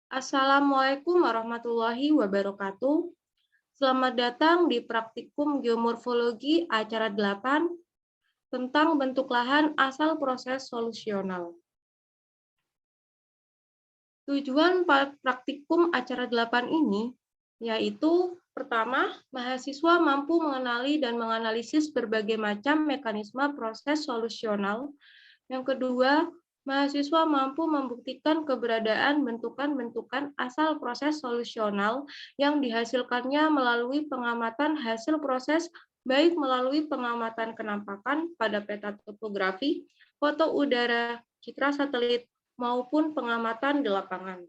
Assalamualaikum warahmatullahi wabarakatuh. Selamat datang di Praktikum Geomorfologi acara 8 tentang bentuk lahan asal proses solusional. Tujuan praktikum acara 8 ini yaitu pertama, mahasiswa mampu mengenali dan menganalisis berbagai macam mekanisme proses solusional. Yang kedua, mahasiswa mampu membuktikan keberadaan bentukan-bentukan asal proses solusional yang dihasilkannya melalui pengamatan hasil proses, baik melalui pengamatan kenampakan pada peta topografi, foto udara, citra satelit, maupun pengamatan di lapangan.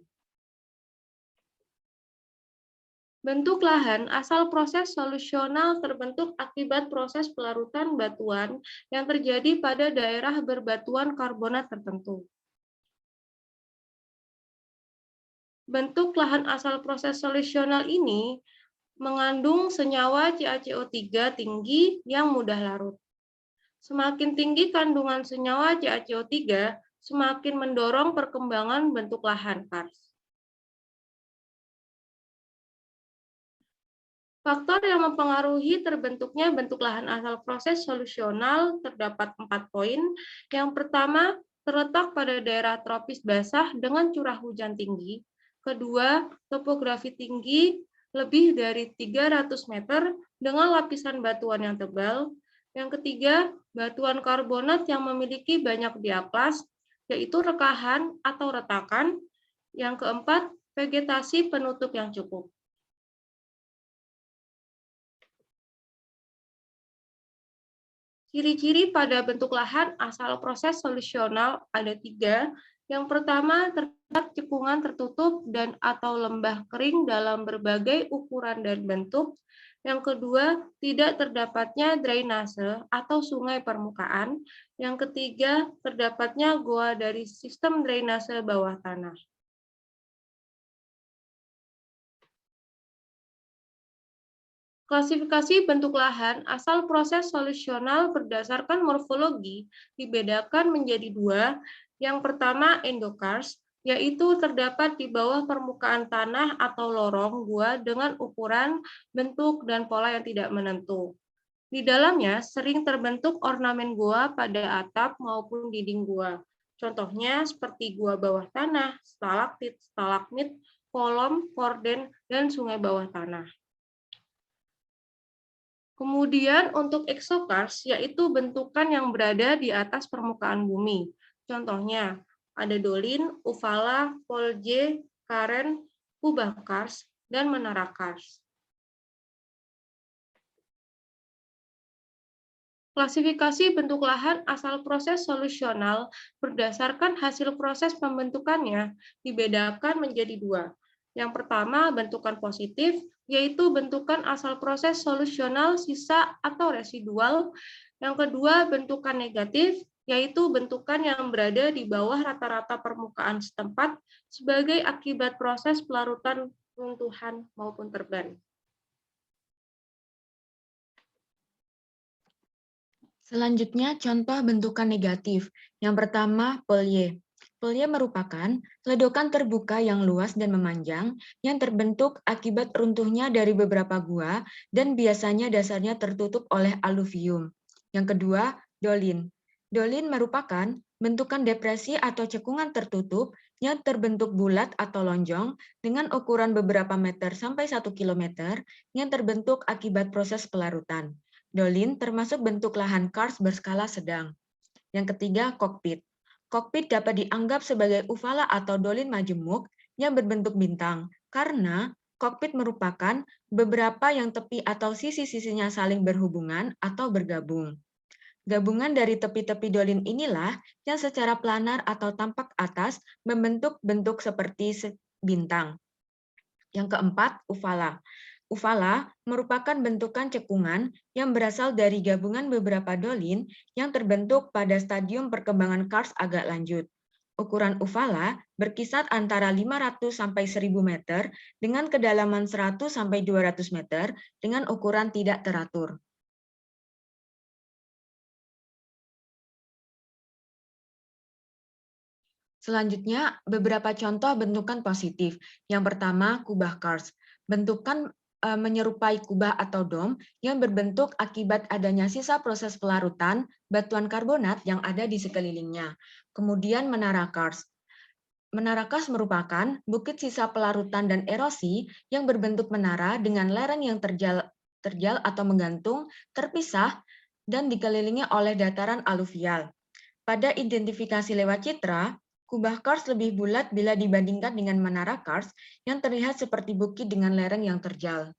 Bentuk lahan asal proses solusional terbentuk akibat proses pelarutan batuan yang terjadi pada daerah berbatuan karbonat tertentu. Bentuk lahan asal proses solusional ini mengandung senyawa CaCO3 tinggi yang mudah larut. Semakin tinggi kandungan senyawa CaCO3, semakin mendorong perkembangan bentuk lahan kars. Faktor yang mempengaruhi terbentuknya bentuk lahan asal proses solusional terdapat 4 poin. Yang pertama, terletak pada daerah tropis basah dengan curah hujan tinggi. Kedua, topografi tinggi lebih dari 300 meter dengan lapisan batuan yang tebal. Yang ketiga, batuan karbonat yang memiliki banyak diaplas, yaitu rekahan atau retakan. Yang keempat, vegetasi penutup yang cukup. Ciri-ciri pada bentuk lahan asal proses solusional ada 3. Yang pertama, terdapat cekungan tertutup dan atau lembah kering dalam berbagai ukuran dan bentuk. Yang kedua, tidak terdapatnya drainase atau sungai permukaan. Yang ketiga, terdapatnya goa dari sistem drainase bawah tanah. Klasifikasi bentuk lahan asal proses solusional berdasarkan morfologi dibedakan menjadi 2. Yang pertama endokars, yaitu terdapat di bawah permukaan tanah atau lorong gua dengan ukuran, bentuk, dan pola yang tidak menentu. Di dalamnya sering terbentuk ornamen gua pada atap maupun dinding gua. Contohnya seperti gua bawah tanah, stalaktit, stalagmit, kolom, korden, dan sungai bawah tanah. Kemudian untuk exokars, yaitu bentukan yang berada di atas permukaan bumi. Contohnya, ada dolin, uvala, polje, karen, kubah kars, dan menara kars. Klasifikasi bentuk lahan asal proses solusional berdasarkan hasil proses pembentukannya dibedakan menjadi 2. Yang pertama, bentukan positif, yaitu bentukan asal proses solusional sisa atau residual. Yang kedua, bentukan negatif, yaitu bentukan yang berada di bawah rata-rata permukaan setempat sebagai akibat proses pelarutan runtuhan maupun terban. Selanjutnya, contoh bentukan negatif. Yang pertama, polye. Polye merupakan ledokan terbuka yang luas dan memanjang yang terbentuk akibat runtuhnya dari beberapa gua dan biasanya dasarnya tertutup oleh aluvium. Yang kedua, dolin. Dolin merupakan bentukan depresi atau cekungan tertutup yang terbentuk bulat atau lonjong dengan ukuran beberapa meter sampai 1 kilometer yang terbentuk akibat proses pelarutan. Dolin termasuk bentuk lahan kars berskala sedang. Yang ketiga, kokpit. Kokpit dapat dianggap sebagai uvala atau dolin majemuk yang berbentuk bintang, karena kokpit merupakan beberapa yang tepi atau sisi-sisinya saling berhubungan atau bergabung. Gabungan dari tepi-tepi dolin inilah yang secara planar atau tampak atas membentuk bentuk seperti bintang. Yang keempat, uvala. Uvala merupakan bentukan cekungan yang berasal dari gabungan beberapa dolin yang terbentuk pada stadium perkembangan kars agak lanjut. Ukuran uvala berkisar antara 500 sampai 1000 meter dengan kedalaman 100 sampai 200 meter dengan ukuran tidak teratur. Selanjutnya, beberapa contoh bentukan positif. Yang pertama, kubah Kars. Bentukan menyerupai kubah atau dom yang berbentuk akibat adanya sisa proses pelarutan batuan karbonat yang ada di sekelilingnya. Kemudian menara Kars. Menara Kars merupakan bukit sisa pelarutan dan erosi yang berbentuk menara dengan lereng yang terjal atau menggantung, terpisah, dan dikelilingi oleh dataran aluvial. Pada identifikasi lewat citra, kubah Kars lebih bulat bila dibandingkan dengan menara Kars yang terlihat seperti bukit dengan lereng yang terjal.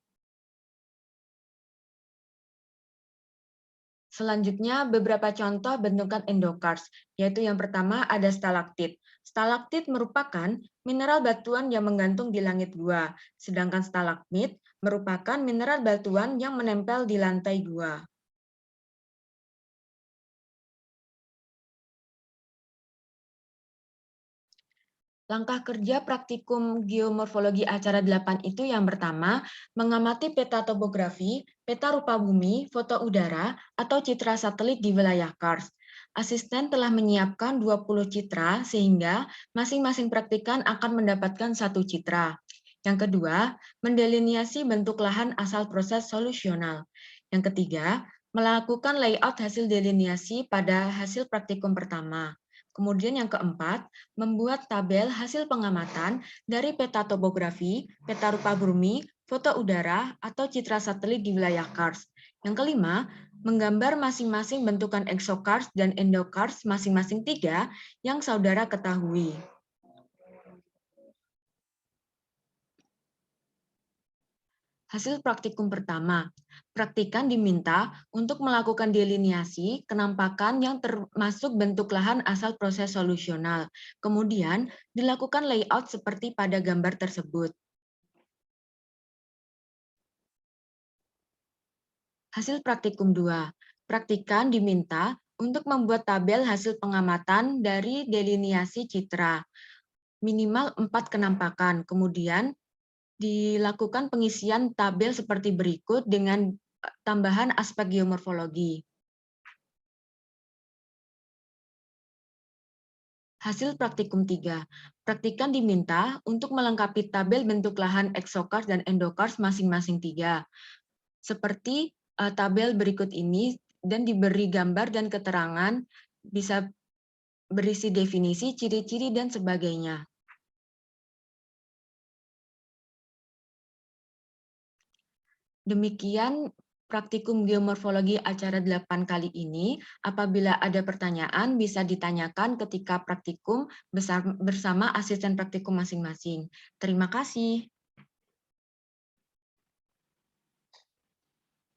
Selanjutnya, beberapa contoh bentukan endokars, yaitu yang pertama ada stalaktit. Stalaktit merupakan mineral batuan yang menggantung di langit gua, sedangkan stalagmit merupakan mineral batuan yang menempel di lantai gua. Langkah kerja praktikum geomorfologi acara 8 itu yang pertama, mengamati peta topografi, peta rupa bumi, foto udara, atau citra satelit di wilayah Kars. Asisten telah menyiapkan 20 citra sehingga masing-masing praktikan akan mendapatkan satu citra. Yang kedua, mendeliniasi bentuk lahan asal proses solusional. Yang ketiga, melakukan layout hasil deliniasi pada hasil praktikum pertama. Kemudian yang keempat, membuat tabel hasil pengamatan dari peta topografi, peta rupa bumi, foto udara, atau citra satelit di wilayah Kars. Yang kelima, menggambar masing-masing bentukan exokars dan endokars masing-masing 3 yang saudara ketahui. Hasil praktikum pertama, praktikan diminta untuk melakukan deliniasi kenampakan yang termasuk bentuk lahan asal proses solusional. Kemudian, dilakukan layout seperti pada gambar tersebut. Hasil praktikum 2, praktikan diminta untuk membuat tabel hasil pengamatan dari deliniasi citra, minimal 4 kenampakan. Kemudian, dilakukan pengisian tabel seperti berikut dengan tambahan aspek geomorfologi. Hasil praktikum 3. Praktikan diminta untuk melengkapi tabel bentuk lahan exokars dan endokars masing-masing 3. Seperti tabel berikut ini dan diberi gambar dan keterangan, bisa berisi definisi, ciri-ciri, dan sebagainya. Demikian praktikum geomorfologi acara 8 kali ini. Apabila ada pertanyaan, bisa ditanyakan ketika praktikum bersama asisten praktikum masing-masing. Terima kasih.